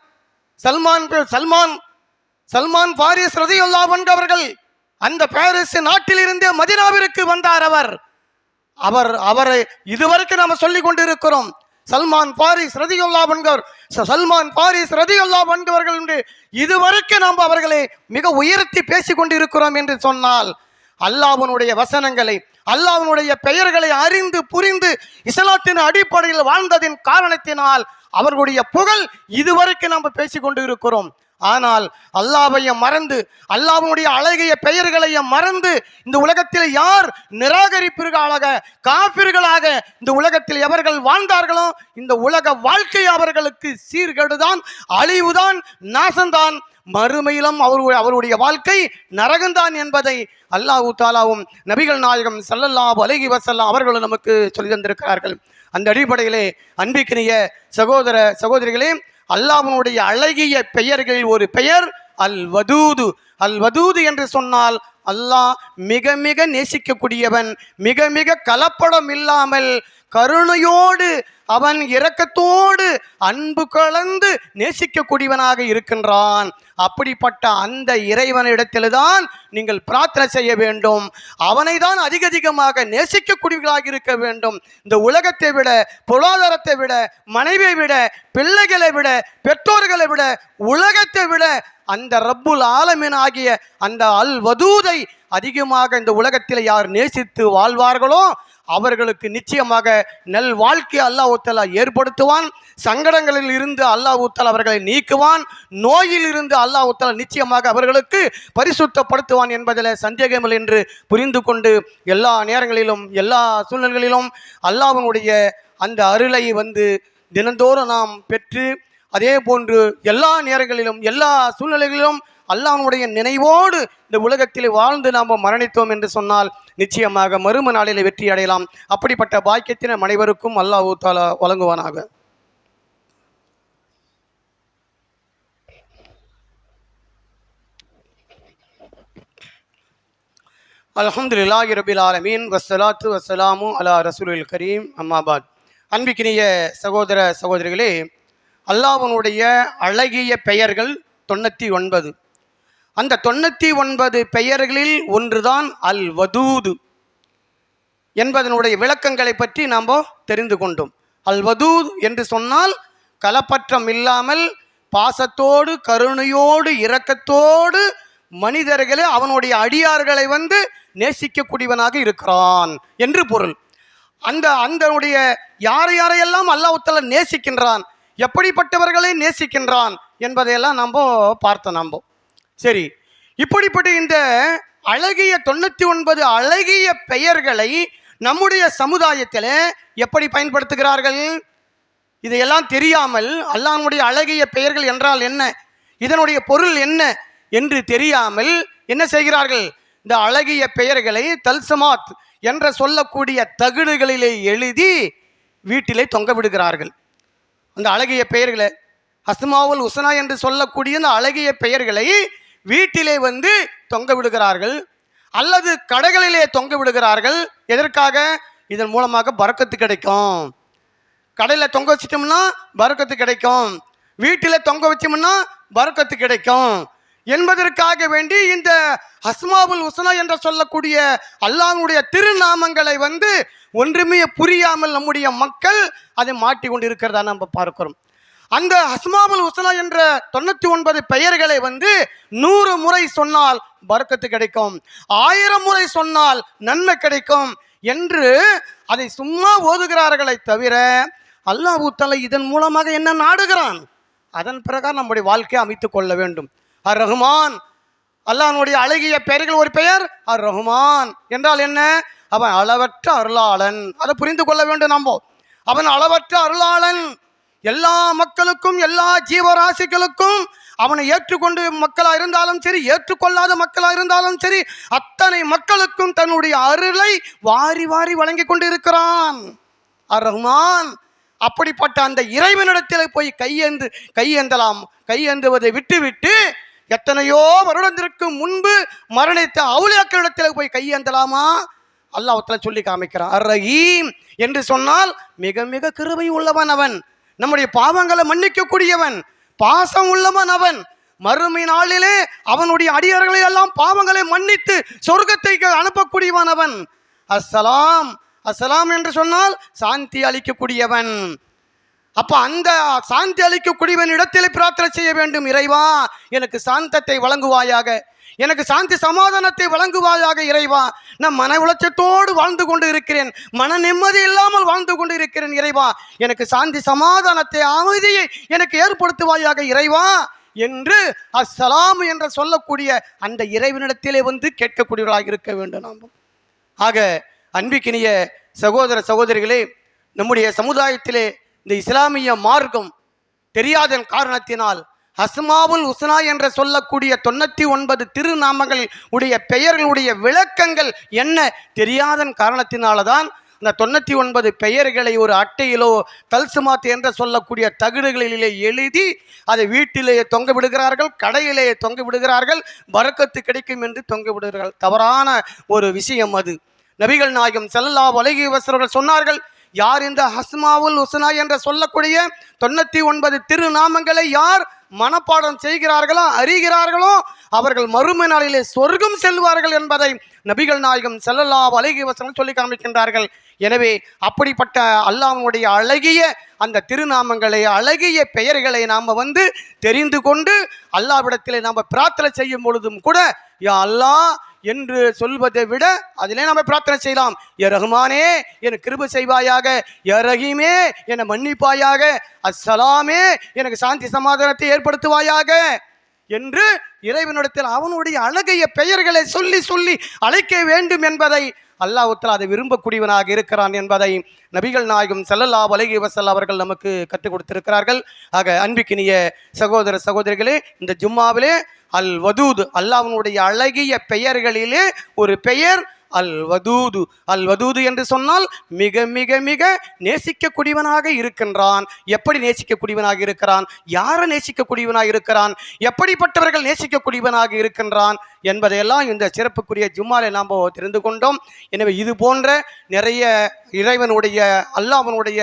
சல்மான் பாரிஸ் ரலியல்லாஹு அன்ஹு அவர்கள் அந்த பாரிஸ் நாட்டிலிருந்தே மதீனாவிற்கு வந்தார். அவரை இதுவரைக்கும் நாம் சொல்லிக் கொண்டிருக்கிறோம். சல்மான் பாரிஸ் ரலியல்லாஹு அன்ஹு அவர்கள் இதுவரைக்கும் நாம் அவர்களை மிக உயர்த்தி பேசிக் கொண்டிருக்கிறோம் என்று சொன்னால் அல்லாஹ்வுடைய வசனங்களை, அல்லாஹ்வுடைய பெயர்களை அறிந்து புரிந்து இஸ்லாத்தின் அடிப்படையில் வாழ்ந்ததின் காரணத்தினால் அவர்களுடைய புகழ் இதுவரைக்கும் நாம் பேசிக்கொண்டு இருக்கிறோம். ஆனால் அல்லாஹ்வையும் மறந்து, அல்லாஹ்வுடைய அழகிய பெயர்களையும் மறந்து இந்த உலகத்தில் யார் நிராகரிப்பீர்களாக, காபிர்களாக இந்த உலகத்தில் எவர்கள் வாழ்ந்தார்களோ இந்த உலக வாழ்க்கை அவர்களுக்கு சீர்கேடுதான், அழிவுதான், நாசம்தான். மறுமையிலும் அவருடைய வாழ்க்கை நரகம்தான் என்பதை அல்லாஹ் தஆலாவும் நபிகள் நாயகம் ஸல்லல்லாஹு அலைஹி வஸல்லம் அவர்களும் நமக்கு சொல்லி தந்திருக்கிறார்கள். அந்த அடிப்படையிலே அன்பிற்கினிய சகோதர சகோதரிகளே, அல்லாஹ்வுடைய அழகிய பெயர்களில் ஒரு பெயர் அல் வதூது. அல் வதூது என்று சொன்னால் அல்லாஹ் மிக மிக நேசிக்கக்கூடியவன், மிக மிக கலப்படம் இல்லாமல் கருணையோடு, அவன் இரக்கத்தோடு அன்பு கலந்து நேசிக்கக்கூடியவனாக இருக்கின்றான். அப்படிப்பட்ட அந்த இறைவனிடத்தில்தான் நீங்கள் பிரார்த்தனை செய்ய வேண்டும். அவனை தான் அதிகமாக நேசிக்கக்கூடியவர்களாக இருக்க வேண்டும். இந்த உலகத்தை விட, பொருளாதாரத்தை விட, மனைவியை விட, பிள்ளைகளை விட, பெற்றோர்களை விட, உலகத்தை விட அந்த ரப்புல் ஆலமீன் ஆகிய அந்த அல் வதூதை அதிகமாக இந்த உலகத்தில் யார் நேசித்து வாழ்வார்களோ அவர்களுக்கு நிச்சயமாக நல் வாழ்க்கை அல்லாஹ் தஆலா ஏற்படுத்துவான். சங்கடங்களில் இருந்து அல்லாஹ் தஆலா அவர்களை நீக்குவான். நோயில் இருந்து அல்லாஹ் தஆலா நிச்சயமாக அவர்களுக்கு பரிசுத்தப்படுத்துவான் என்பதில் சந்தேகமில்லை என்று புரிந்து கொண்டு எல்லா நேரங்களிலும் எல்லா சூழ்நிலைகளிலும் அல்லாஹ்வுடைய அந்த அருளை தினந்தோறும் நாம் பெற்று, அதே போன்று எல்லா நேரங்களிலும் எல்லா சூழ்நிலைகளிலும் அல்லாஹ்வுடைய நினைவோடு இந்த உலகத்தில் வாழ்ந்து நாம் மரணித்தோம் என்று சொன்னால் நிச்சயமாக மறும நாளில் வெற்றி அடையலாம். அப்படிப்பட்ட பாக்கியத்தின் அனைவருக்கும் அல்லாஹ் தஆலா வழங்குவானாக. அல்ஹம்துலில்லாஹி ரப்பில் ஆலமீன் வஸ்ஸலாத்து வஸ்ஸலாமு அலா ரசூலில் கரீம், அம்மாபாத். அன்பிற்கினிய சகோதர சகோதரிகளே, அல்லாஹ்வுடைய அழகிய பெயர்கள் 99. அந்த 99 பெயர்களில் ஒன்றுதான் அல் வதூது என்பதனுடைய விளக்கங்களை பற்றி நாம் தெரிந்து கொண்டோம். அல் வதூத் என்று சொன்னால் கலப்பற்றம் இல்லாமல் பாசத்தோடு, கருணையோடு, இரக்கத்தோடு மனிதர்களை, அவனுடைய அடியார்களை நேசிக்கக்கூடியவனாக இருக்கிறான் என்று பொருள். அந்த யாரையெல்லாம் அல்லாஹ் தஆலா நேசிக்கின்றான், எப்படிப்பட்டவர்களை நேசிக்கின்றான் என்பதையெல்லாம் நாம் பார்த்தோம். சரி, இப்படிப்பட்ட இந்த அழகிய 99 அழகிய பெயர்களை நம்முடைய சமுதாயத்தில் எப்படி பயன்படுத்துகிறார்கள்? இதையெல்லாம் தெரியாமல், அல்லாஹ்வுடைய அழகிய பெயர்கள் என்றால் என்ன, இதனுடைய பொருள் என்ன என்று தெரியாமல் என்ன செய்கிறார்கள்? இந்த அழகிய பெயர்களை தல்சமாத் என்று சொல்லக்கூடிய தகடுகளிலே எழுதி வீட்டிலே தொங்க விடுகிறார்கள். அந்த அழகிய பெயர்களை, அஸ்மாவுல் ஹுஸ்னா என்று சொல்லக்கூடிய அந்த அழகிய பெயர்களை வீட்டிலே தொங்க விடுகிறார்கள், அல்லது கடைகளிலே தொங்க விடுகிறார்கள். எதற்காக? இதன் மூலமாக பரக்கத்து கிடைக்கும். கடையில் தொங்க வச்சிட்டோம்னா பரக்கத்து கிடைக்கும், வீட்டில் தொங்க வச்சோம்னா பரக்கத்து கிடைக்கும் என்பதற்காக வேண்டி இந்த அஸ்மாவுல் ஹுஸ்னா என்று சொல்லக்கூடிய அல்லாஹ்வுடைய திருநாமங்களை ஒன்றுமே புரியாமல் நம்முடைய மக்கள் அதை மாட்டி கொண்டு இருக்கிறதா நம்ம பார்க்கிறோம். அந்த அஸ்மாவுல் ஹுஸ்னா என்ற 99 பெயர்களை 100 முறை சொன்னால் பரக்கத்து கிடைக்கும், 1000 முறை சொன்னால் நன்மை கிடைக்கும் என்று அதை சும்மா ஓதுகிறார்களை தவிர அல்லாஹ் தஆலா இதன் மூலமாக என்ன நாடுகிறான்? அதன் பிரகாரம் நம்முடைய வாழ்க்கையை அமைத்துக் கொள்ள வேண்டும். அர் ரஹ்மான், அல்லாஹ்வுடைய அழகிய பெயர்கள் ஒரு பெயர் அர் ரஹ்மான் என்றால் என்ன? அவன் அளவற்ற அருளாளன். அதை புரிந்து கொள்ள வேண்டும். அவன் அளவற்ற அருளாளன், எல்லா மக்களுக்கும் எல்லா ஜீவராசிகளுக்கும் அவனை ஏற்றுக்கொண்டு மக்களாக இருந்தாலும் சரி, ஏற்றுக்கொள்ளாத மக்களாக இருந்தாலும் சரி, அத்தனை மக்களுக்கும் தன்னுடைய அருளை வாரி வாரி வழங்கி கொண்டு இருக்கிறான் அர் ரஹ்மான். அப்படிப்பட்ட அந்த இறைவனிடத்தில் போய் கையேந்துவதை விட்டுவிட்டு எத்தனையோ வருடத்திற்கு முன்பு மரணித்த அவுலியாக்களிடத்தில் போய் கையேந்தலாமா? அல்லாஹ் தஆலா சொல்லி காமிக்கிறான். அர் ரஹீம் என்று சொன்னால் மிக மிக கிருபை உள்ளவன் அவன், நம்முடைய பாவங்களை மன்னிக்கக்கூடியவன், பாசம் உள்ளவன் அவன். மறுமை நாளிலே அவனுடைய அடியார்களை எல்லாம் பாவங்களை மன்னித்து சொர்க்கத்தை அனுப்பக்கூடியவன் அவன். அஸ்ஸலாம், அஸ்ஸலாம் என்று சொன்னால் சாந்தி அளிக்கக்கூடியவன். அப்ப அந்த சாந்தி அளிக்கக்கூடியவன் இடத்திலே பிரார்த்தனை செய்ய வேண்டும். இறைவா எனக்கு சாந்தத்தை வழங்குவாயாக, எனக்கு சாந்தி சமாதானத்தை வழங்குவாயாக. இறைவா நான் மன உளைச்சத்தோடு வாழ்ந்து கொண்டு இருக்கிறேன், மன நிம்மதி இல்லாமல் வாழ்ந்து கொண்டு இருக்கிறேன். இறைவா எனக்கு சாந்தி சமாதானத்தை அமைதியை எனக்கு ஏற்படுத்துவாயாக இறைவா என்று அஸ்ஸலாம் என்று சொல்லக்கூடிய அந்த இறைவனிடத்திலே கேட்கக்கூடியவர்களாக இருக்க வேண்டும் நாம். ஆக அன்பிக்கினிய சகோதர சகோதரிகளே, நம்முடைய சமுதாயத்திலே இந்த இஸ்லாமிய மார்க்கம் தெரியாத காரணத்தினால் அஸ்மாவுல் ஹுஸ்னா என்று சொல்லக்கூடிய 99 திருநாமங்கள் உடைய பெயர்களுடைய விளக்கங்கள் என்ன தெரியாத காரணத்தினால்தான் அந்த 99 பெயர்களை ஒரு அட்டையிலோ தல்சுமாத் என்று சொல்லக்கூடிய தகடுகளிலே எழுதி அதை வீட்டிலேயே தொங்க விடுகிறார்கள், கடையிலேயே தொங்க விடுகிறார்கள், பரக்கத்து கிடைக்கும் என்று தொங்க விடுகிறார்கள். தவறான ஒரு விஷயம் அது. நபிகள் நாயகம் ஸல்லல்லாஹு அலைஹி வஸல்லம் சொன்னார்கள், யார் இந்த அஸ்மாவுல் ஹுஸ்னா என்று சொல்லக்கூடிய 99 திருநாமங்களை யார் மனப்பாடம் செய்கிறார்களோ அறிகிறார்களோ அவர்கள் மறுமை நாளிலே சொர்க்கம் செல்வார்கள் என்பதை நபிகள் நாயகம் ஸல்லல்லாஹு அலைஹி வஸல்லம் சொல்லி காமிக்கின்றார்கள். எனவே அப்படிப்பட்ட அல்லாஹ்வுடைய அழகிய அந்த திருநாமங்களை, அழகிய பெயர்களை நாம் தெரிந்து கொண்டு அல்லாஹ்விடத்திலே நாம் பிரார்த்தனை செய்யும் பொழுதும் கூட யா அல்லாஹ் என்று சொல்வதை விட அதிலே நாம் பிரார்த்தனை செய்யலாம். யா ரஹ்மானே எனக்கு கிருபை செய்வாயாக, யா ரஹீமே என்னை மன்னிப்பாயாக, அஸ்ஸலாமே எனக்கு சாந்தி சமாதானத்தை ஏற்படுத்துவாயாக என்று இறைவனிடத்தில் அவனுடைய அழகிய பெயர்களை சொல்லி சொல்லி அழைக்க வேண்டும் என்பதை அல்லாஹ் தஆலா அதை விரும்பக்கூடியவனாக இருக்கிறான் என்பதை நபிகள் நாயகம் ஸல்லல்லாஹு அலைஹி வஸல்லம் அவர்கள் நமக்கு கற்றுக் கொடுத்திருக்கிறார்கள். ஆக அன்பிக்கினிய சகோதர சகோதரிகளே, இந்த ஜும்மாவிலே அல் வதூத் அல்லாஹ்வுடைய அழகிய பெயர்களிலே ஒரு பெயர் அல் வதூது. அல் வதூது என்று சொன்னால் மிக மிக மிக நேசிக்கக்கூடியவனாக இருக்கின்றான். எப்படி நேசிக்கக்கூடியவனாக இருக்கிறான், யாரை நேசிக்கக்கூடியவனாக இருக்கிறான், எப்படிப்பட்டவர்கள் நேசிக்கக்கூடியவனாக இருக்கின்றான் என்பதையெல்லாம் இந்த சிறப்புக்குரிய ஜும்மாலை நாம் தெரிந்து கொண்டோம். எனவே இது போன்ற நிறைய இறைவனுடைய அல்லாஹ்வுடைய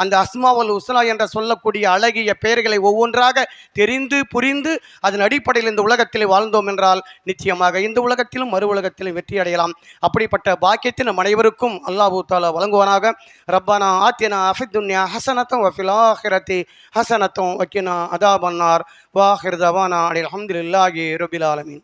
அந்த அஸ்மாவுல் ஹுஸ்னா என்ற சொல்லக்கூடிய அழகிய பெயர்களை ஒவ்வொன்றாக தெரிந்து புரிந்து அதன் அடிப்படையில் இந்த உலகத்தில் வாழ்ந்தோம் என்றால் நிச்சயமாக இந்த உலகத்திலும் மறு உலகத்திலும் வெற்றி அடையலாம். அப்படிப்பட்ட பாக்கியத்தை நம் அனைவருக்கும் அல்லாஹ் தஆலா வழங்குவானாக. ரப்பனா ஆத்தினா ஃபித் துன்யா ஹஸனத்தன் வ ஃபில் ஆখিরাতি ஹஸனத்தன் வ கினா அதாபன்னார். வ ஆகிர் தவானா அல்ஹம்துலில்லாஹி ரப்பில் ஆலமீன்.